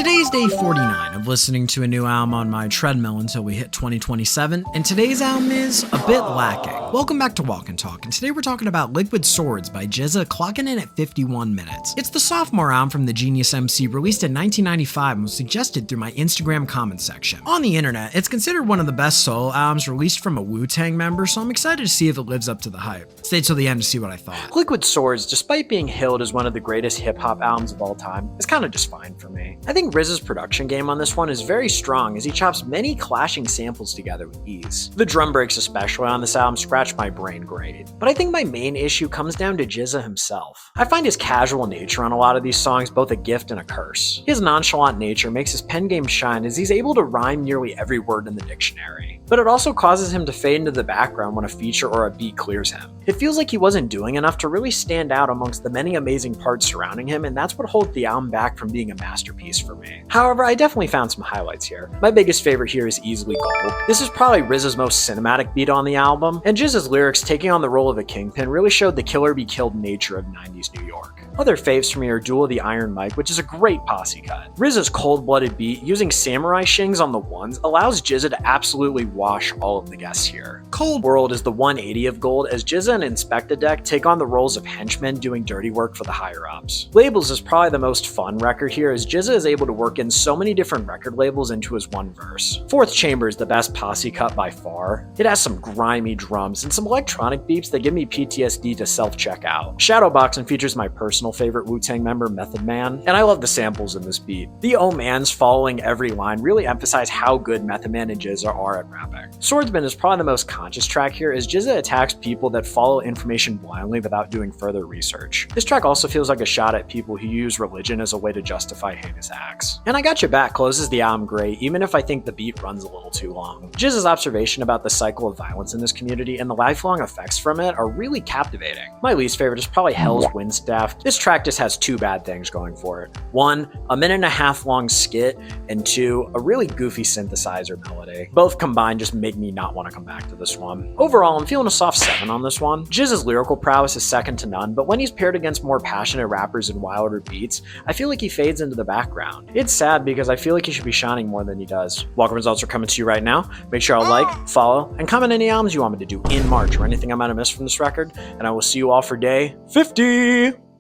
Today's day 49 of listening to a new album on my treadmill until we hit 2027, and today's album is a bit lacking. Welcome back to Walk and Talk, and today we're talking about Liquid Swords by GZA, clocking in at 51 minutes. It's the sophomore album from the Genius MC, released in 1995 and was suggested through my Instagram comments section. On the internet, it's considered one of the best solo albums released from a Wu-Tang member, so I'm excited to see if it lives up to the hype. Stay till the end to see what I thought. Liquid Swords, despite being hailed as one of the greatest hip-hop albums of all time, is kind of just fine for me. I think RZA's production game on this one is very strong as he chops many clashing samples together with ease. The drum breaks especially on this album scratch my brain great, but I think my main issue comes down to GZA himself. I find his casual nature on a lot of these songs both a gift and a curse. His nonchalant nature makes his pen game shine as he's able to rhyme nearly every word in the dictionary, but it also causes him to fade into the background when a feature or a beat clears him. It feels like he wasn't doing enough to really stand out amongst the many amazing parts surrounding him, and that's what holds the album back from being a masterpiece for me. However, I definitely found some highlights here. My biggest favorite here is easily Gold. This is probably RZA's most cinematic beat on the album, and GZA's lyrics taking on the role of a kingpin really showed the kill or be killed nature of 90s New York. Other faves for me are Duel the Iron Mike, which is a great posse cut. RZA's cold-blooded beat, using samurai shings on the ones, allows GZA to absolutely wash all of the guests here. Cold World is the 180 of Gold, as GZA and Inspecta Deck take on the roles of henchmen doing dirty work for the higher-ups. Labels is probably the most fun record here, as GZA is able to work in so many different record labels into his one verse. Fourth Chamber is the best posse cut by far. It has some grimy drums and some electronic beeps that give me PTSD to self-checkout. Shadowboxin features my personal favorite Wu-Tang member, Method Man, and I love the samples in this beat. The oh mans following every line really emphasize how good Method Man and GZA are at rapping. Swordsman is probably the most conscious track here, as GZA attacks people that follow information blindly without doing further research. This track also feels like a shot at people who use religion as a way to justify heinous acts. And I Got Your Back closes the album great, even if I think the beat runs a little too long. GZA's observation about the cycle of violence in this community and the lifelong effects from it are really captivating. My least favorite is probably Hell's Windstaff. This track just has two bad things going for it. One, a minute and a half long skit, and two, a really goofy synthesizer melody. Both combined just make me not want to come back to this one. Overall, I'm feeling a soft 7 on this one. GZA's lyrical prowess is second to none, but when he's paired against more passionate rappers and wilder beats, I feel like he fades into the background. It's sad because I feel like he should be shining more than he does. Welcome results are coming to you right now. Make sure to like, follow, and comment any albums you want me to do in March or anything I might have missed from this record, and I will see you all for day 50!